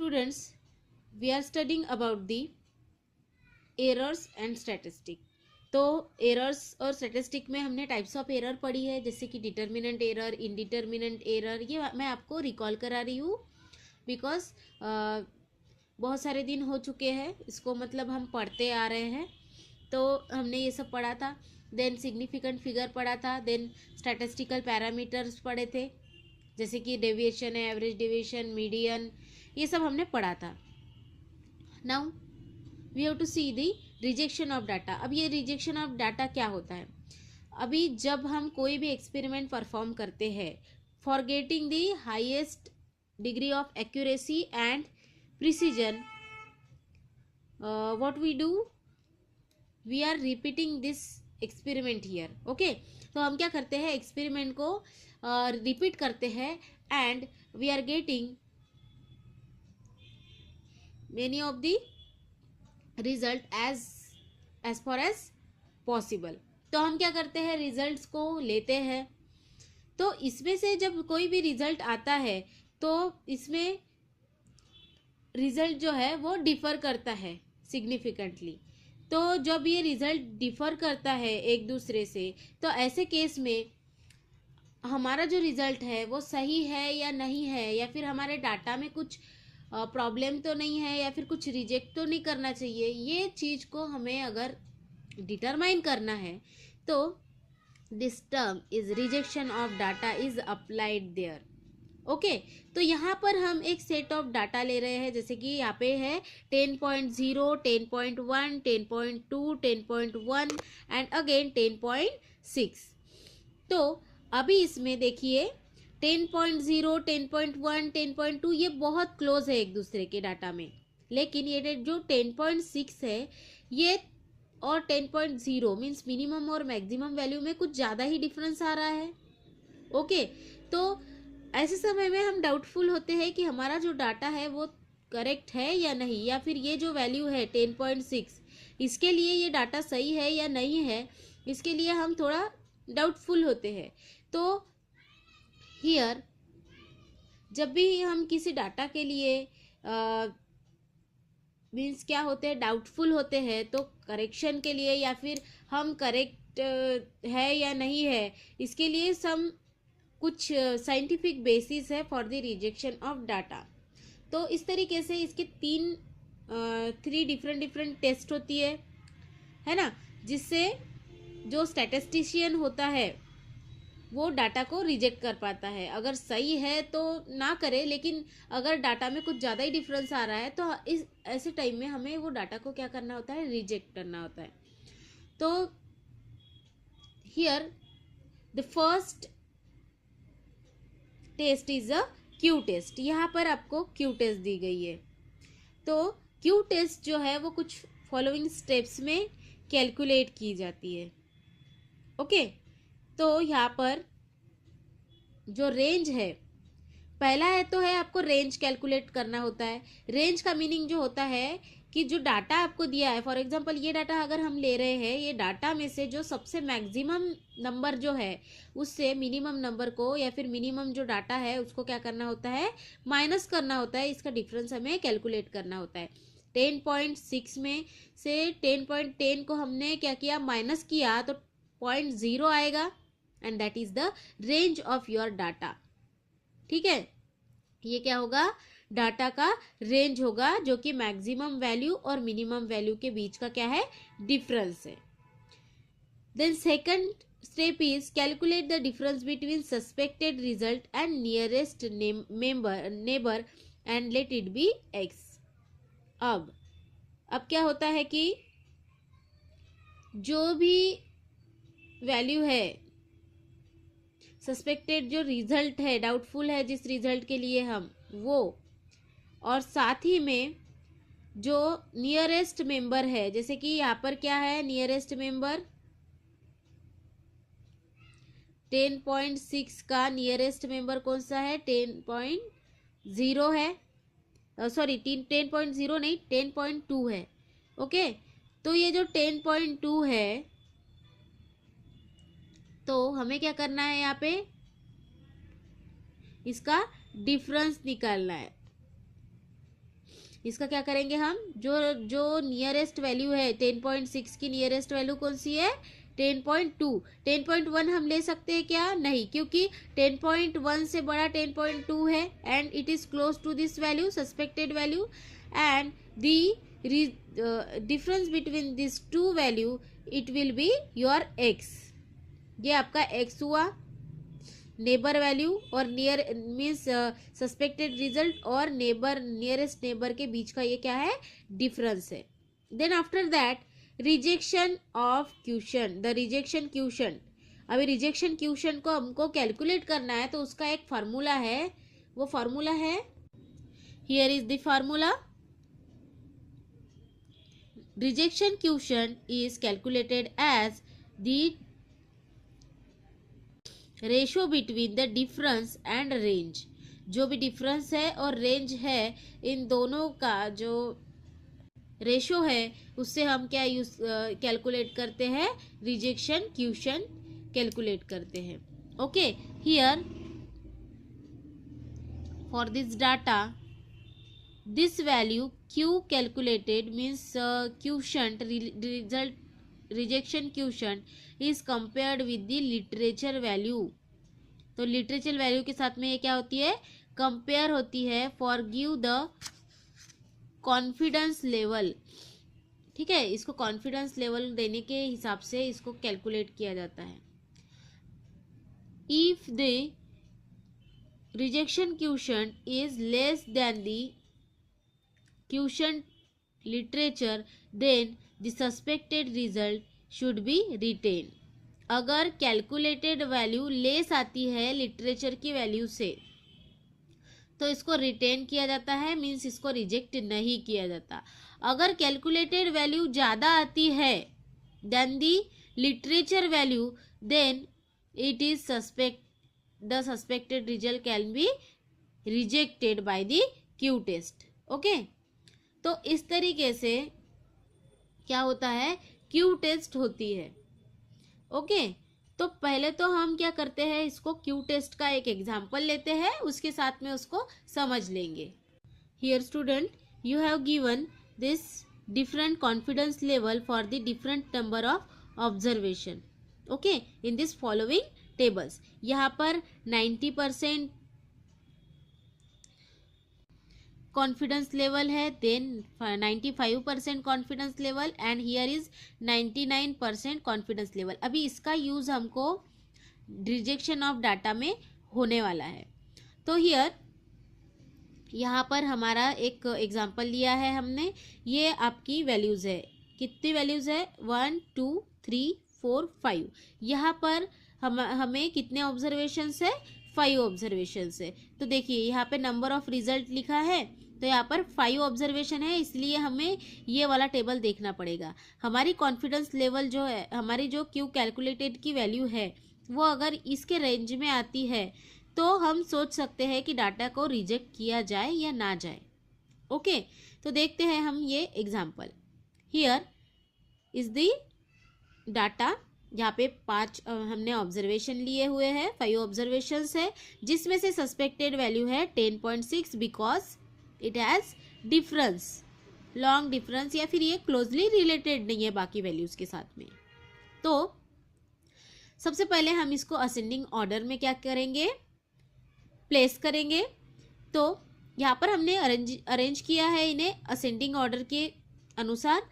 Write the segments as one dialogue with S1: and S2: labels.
S1: Students, we are studying about the errors and statistic. तो errors और statistic में हमने टाइप्स ऑफ एरर पढ़ी है, जैसे कि डिटर्मिनेंट एरर, इनडिटर्मिनेंट एरर। ये मैं आपको रिकॉल करा रही हूँ बिकॉज बहुत सारे दिन हो चुके हैं इसको, मतलब हम पढ़ते आ रहे हैं। तो हमने ये सब पढ़ा था, देन सिग्निफिकेंट फिगर पढ़ा था, देन स्टैटिस्टिकल पैरामीटर्स पढ़े थे, जैसे कि डेविएशन है, एवरेज डेविएशन, मीडियन, ये सब हमने पढ़ा था। Now we have to see the rejection of data. अब ये रिजेक्शन ऑफ डाटा क्या होता है? अभी जब हम कोई भी एक्सपेरिमेंट परफॉर्म करते हैं, for getting the highest degree of accuracy and precision, what we do, we are repeating this experiment here. Okay, तो हम क्या करते हैं, एक्सपेरिमेंट को रिपीट करते हैं and we are getting many of the result as far as possible. तो हम क्या करते हैं, रिजल्ट्स को लेते हैं। तो इसमें से जब कोई भी रिजल्ट आता है तो इसमें रिजल्ट जो है वो डिफर करता है सिग्निफिकेंटली। तो जब ये रिजल्ट डिफर करता है एक दूसरे से, तो ऐसे केस में हमारा जो रिजल्ट है वो सही है या नहीं है, या फिर हमारे डाटा में कुछ प्रॉब्लम तो नहीं है, या फिर कुछ रिजेक्ट तो नहीं करना चाहिए, ये चीज़ को हमें अगर डिटरमाइन करना है तो this term is rejection of data is applied there. Okay, तो यहाँ पर हम एक सेट ऑफ डाटा ले रहे हैं, जैसे कि यहाँ पे है 10.0, 10.1, 10.2, 10.1 एंड अगेन 10.6। तो अभी इसमें देखिए 10.0, 10.1, 10.2 ये बहुत क्लोज है एक दूसरे के डाटा में, लेकिन ये जो 10.6 है ये और 10.0 मीन्स मिनिमम और मैक्सिमम वैल्यू में कुछ ज़्यादा ही डिफरेंस आ रहा है। ओके, तो ऐसे समय में हम डाउटफुल होते हैं कि हमारा जो डाटा है वो करेक्ट है या नहीं, या फिर ये जो वैल्यू है 10.6 इसके लिए ये डाटा सही है या नहीं है, इसके लिए हम थोड़ा डाउटफुल होते हैं। तो हियर जब भी हम किसी डाटा के लिए मीन्स क्या होते हैं, डाउटफुल होते हैं, तो करेक्शन के लिए या फिर हम करेक्ट है या नहीं है, इसके लिए सम कुछ साइंटिफिक बेसिस है for the rejection of data. तो इस तरीके से इसके थ्री डिफरेंट टेस्ट होती है ना, जिससे जो स्टैटिस्टिशियन होता है वो डाटा को रिजेक्ट कर पाता है। अगर सही है तो ना करे, लेकिन अगर डाटा में कुछ ज़्यादा ही डिफरेंस आ रहा है तो इस ऐसे टाइम में हमें वो डाटा को क्या करना होता है, रिजेक्ट करना होता है। तो here the first test is a Q test. यहाँ पर आपको क्यू टेस्ट दी गई है। तो क्यू टेस्ट जो है वो कुछ फॉलोइंग स्टेप्स में कैलकुलेट की जाती है। ओके, तो यहाँ पर जो रेंज है, पहला है तो है आपको रेंज कैलकुलेट करना होता है। रेंज का मीनिंग जो होता है कि जो डाटा आपको दिया है, फॉर एग्जांपल ये डाटा अगर हम ले रहे हैं, ये डाटा में से जो सबसे मैक्सिमम नंबर जो है उससे मिनिमम नंबर को, या फिर मिनिमम जो डाटा है उसको क्या करना होता है, माइनस करना होता है। इसका डिफरेंस हमें कैलकुलेट करना होता है। 10.6 में से 10.10 को हमने क्या किया, माइनस किया, तो 0.0 आएगा and that is the range of your data. ठीक है, ये क्या होगा, डाटा का रेंज होगा, जो कि मैक्सिमम वैल्यू और मिनिमम वैल्यू के बीच का क्या है, डिफरेंस है। Then second step is calculate the difference between suspected result and nearest neighbour and let it be x. अब क्या होता है कि जो भी वैल्यू है, सस्पेक्टेड जो रिजल्ट है, डाउटफुल है जिस रिजल्ट के लिए हम, वो, और साथ ही में जो नियरेस्ट मेंबर है, जैसे कि यहाँ पर क्या है, नियरेस्ट मेंबर 10.6 का नियरेस्ट मेंबर कौन सा है, 10.0 है, सॉरी 10.0 नहीं, 10.2 है। ओके, तो ये जो 10.2 है, तो हमें क्या करना है, यहाँ पे इसका डिफरेंस निकालना है। इसका क्या करेंगे हम, जो जो नियरेस्ट वैल्यू है 10.6 की नियरेस्ट वैल्यू कौन सी है, 10.2। 10.1 हम ले सकते हैं क्या, नहीं, क्योंकि 10.1 से बड़ा 10.2 है and it is close to this value, suspected value, and the difference between this two value it will be your x. ये आपका एक्स हुआ नेबर वैल्यू, और नियर मीन्स सस्पेक्टेड रिजल्ट और नेबर नियरेस्ट नेबर के बीच का ये क्या है, डिफरेंस है। Then after that rejection of question, the rejection question. अभी रिजेक्शन क्वेश्चन को हमको कैलकुलेट करना है, तो उसका एक फार्मूला है, वो फार्मूला है, here is the formula. Rejection question is calculated as the ratio between the difference and range. जो भी डिफरेंस है और रेंज है, इन दोनों का जो रेशो है उससे हम क्या यूज कैलकुलेट करते हैं, रिजेक्शन क्वेश्चन कैलकुलेट करते हैं। Okay, here for this data this value Q calculated means question result rejection question is compared with the literature value. तो लिटरेचर वैल्यू के साथ में ये क्या होती है, कंपेयर होती है for give the confidence level. ठीक है, इसको कॉन्फिडेंस लेवल देने के हिसाब से इसको कैलकुलेट किया जाता है। If the rejection question is less than the question literature then the suspected result should be retain. अगर कैलकुलेटेड वैल्यू लेस आती है लिटरेचर की वैल्यू से, तो इसको रिटेन किया जाता है, मीन्स इसको रिजेक्ट नहीं किया जाता। अगर कैलकुलेटेड वैल्यू ज़्यादा आती है then the literature value, then it is the suspected result can be rejected by the Q test. Okay, तो इस तरीके से क्या होता है, क्यू टेस्ट होती है। ओके, तो पहले तो हम क्या करते हैं, इसको क्यू टेस्ट का एक एग्जाम्पल लेते हैं, उसके साथ में उसको समझ लेंगे। Here student, you have given this different confidence level for the different number of observation. Okay, in this following tables. यहाँ पर 90% कॉन्फिडेंस लेवल है, then 95% confidence level, and here is 99% confidence level. अभी इसका यूज हमको rejection of data में होने वाला है। तो हियर यहाँ पर हमारा एक एग्जांपल लिया है हमने, ये आपकी वैल्यूज है, कितनी वैल्यूज है, 1 2 3 4 5। यहाँ पर हमें कितने ऑब्जर्वेशन है, 5 ऑब्जर्वेशन है। तो देखिए यहाँ पे नंबर ऑफ रिजल्ट लिखा है, तो यहाँ पर 5 ऑब्जर्वेशन है, इसलिए हमें ये वाला टेबल देखना पड़ेगा। हमारी कॉन्फिडेंस लेवल जो है, हमारी जो क्यू कैलकुलेटेड की वैल्यू है, वो अगर इसके रेंज में आती है, तो हम सोच सकते हैं कि डाटा को रिजेक्ट किया जाए या ना जाए। ओके, तो देखते हैं हम ये example. Here is the data, यहाँ पे 5 हमने ऑब्जर्वेशन लिए हुए हैं, 5 ऑब्जर्वेशंस है, जिसमें से सस्पेक्टेड वैल्यू है 10.6 because it has difference, long difference, या फिर ये क्लोजली रिलेटेड नहीं है बाकी वैल्यूज़ के साथ में। तो सबसे पहले हम इसको असेंडिंग ऑर्डर में क्या करेंगे, प्लेस करेंगे। तो यहाँ पर हमने अरेंज किया है इन्हें असेंडिंग ऑर्डर के अनुसार।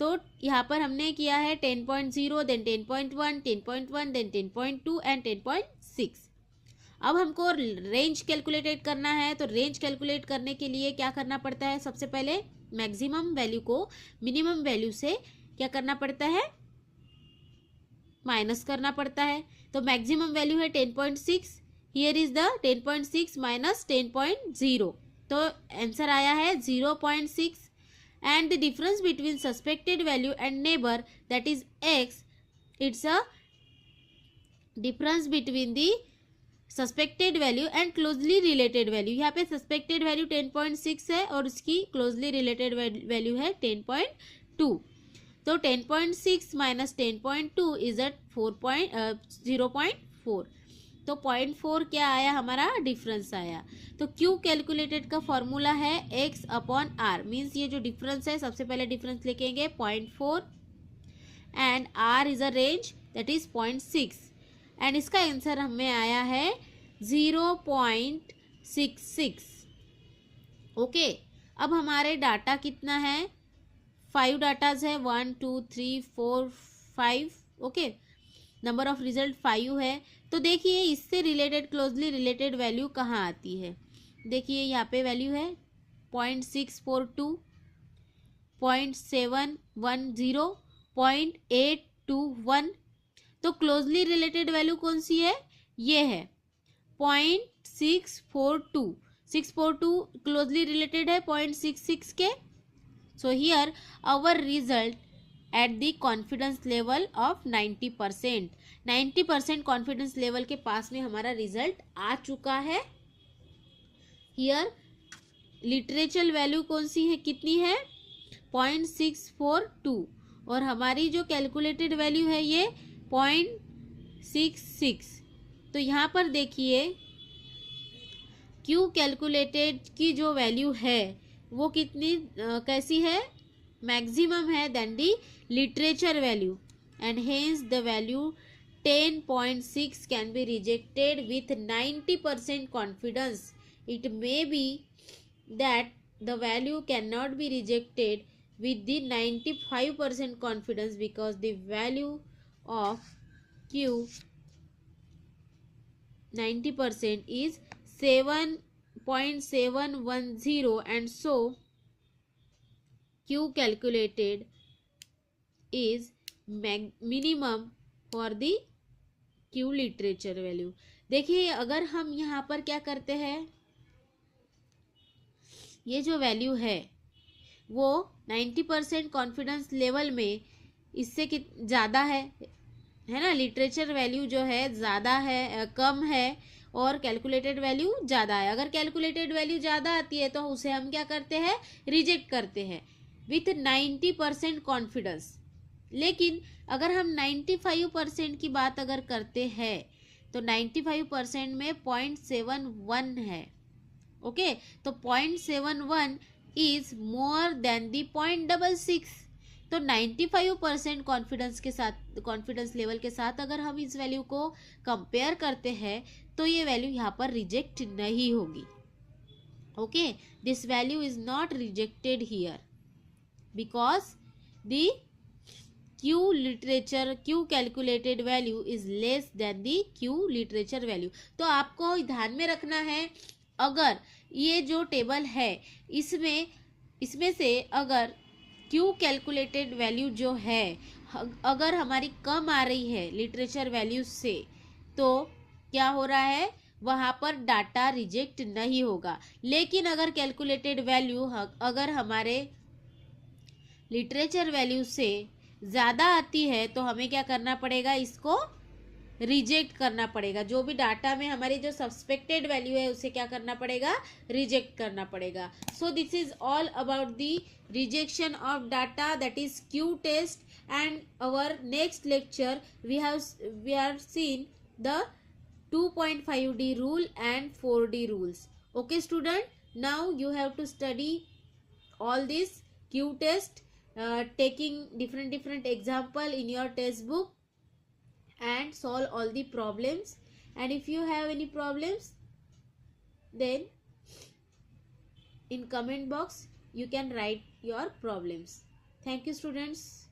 S1: तो यहाँ पर हमने किया है 10.0, देन 10.1, 10.1, देन 10.2 एंड 10.6। अब हमको रेंज कैलकुलेट करना है, तो रेंज कैलकुलेट करने के लिए क्या करना पड़ता है, सबसे पहले मैक्सिमम वैल्यू को मिनिमम वैल्यू से क्या करना पड़ता है, माइनस करना पड़ता है। तो मैक्सिमम वैल्यू है 10.6, हियर इज द 10.6 माइनस 10.0, तो आंसर आया है 0.6। and the difference between suspected value and neighbor, that is x, it's a difference between the suspected value and closely related value। यहाँ पे suspected value 10.6 है और उसकी closely related value है 10.2। तो 10.6 minus 10.2 is at 0.4। तो 0.4 क्या आया, हमारा डिफरेंस आया। तो क्यू कैलकुलेटेड का फॉर्मूला है x अपॉन आर, मीन्स ये जो डिफरेंस है, सबसे पहले डिफरेंस लिखेंगे 0.4 and r is a range that is 0.6 and इसका आंसर हमें आया है 0.66। ओके, अब हमारे डाटा कितना है, 5 डाटाज है, 1 2 3 4 5। ओके, नंबर ऑफ रिजल्ट 5 है। तो देखिए इससे रिलेटेड क्लोजली रिलेटेड वैल्यू कहाँ आती है, देखिए यहाँ पे वैल्यू है 0.642, 0.710, 0.821। तो क्लोजली रिलेटेड वैल्यू कौन सी है, ये है 0.642। 642 क्लोजली रिलेटेड है 0.66 के। So here our result at the confidence level of 90%, 90% confidence level के पास में हमारा रिजल्ट आ चुका है। हियर लिटरेचर वैल्यू कौन सी है, कितनी है 0.642 और हमारी जो कैलकुलेटेड वैल्यू है ये 0.66। तो यहाँ पर देखिए क्यू कैलकुलेटेड की जो वैल्यू है वो कितनी कैसी है, मैक्सिमम है then the literature value and hence the value 10.6 can be rejected with 90% confidence. It may be that the value can not be rejected with the 95% confidence because the value of Q 90% is 7.710 and so Q calculated is minimum for the Q literature value। देखिए अगर हम यहाँ पर क्या करते हैं, ये जो वैल्यू है वो 90% कॉन्फिडेंस लेवल में इससे ज़्यादा है ना, लिटरेचर वैल्यू जो है ज़्यादा है, कम है और कैलकुलेटेड वैल्यू ज़्यादा है। अगर कैलकुलेटेड वैल्यू ज़्यादा आती है तो उसे हम क्या करते हैं, रिजेक्ट करते हैं विथ 90% कॉन्फिडेंस। लेकिन अगर हम 95% की बात अगर करते हैं तो 95% में 0.71 है। ओके, तो 0.71 इज मोर देन दी 0.66। तो 95% कॉन्फिडेंस के साथ, कॉन्फिडेंस लेवल के साथ अगर हम इस वैल्यू को कंपेयर करते हैं तो ये वैल्यू यहाँ पर रिजेक्ट नहीं होगी। Okay, this value is not rejected here because the Q literature, Q calculated value is less then the Q literature value. तो आपको ध्यान में रखना है, अगर ये जो टेबल है इसमें से अगर क्यू कैलकुलेटेड वैल्यू जो है अगर हमारी कम आ रही है लिटरेचर वैल्यू से तो क्या हो रहा है, वहाँ पर डाटा रिजेक्ट नहीं होगा। लेकिन अगर कैलकुलेटेड वैल्यू अगर हमारे लिटरेचर वैल्यू से ज़्यादा आती है तो हमें क्या करना पड़ेगा, इसको रिजेक्ट करना पड़ेगा। जो भी डाटा में हमारी जो सस्पेक्टेड वैल्यू है उसे क्या करना पड़ेगा, रिजेक्ट करना पड़ेगा। So this is all about the rejection of data that is Q test and our next lecture we are seen the 2.5D rule and 4D rules. Okay student, now you have to study all this Q test, taking different example in your textbook and solve all the problems. And if you have any problems then in comment box you can write your problems. Thank you students.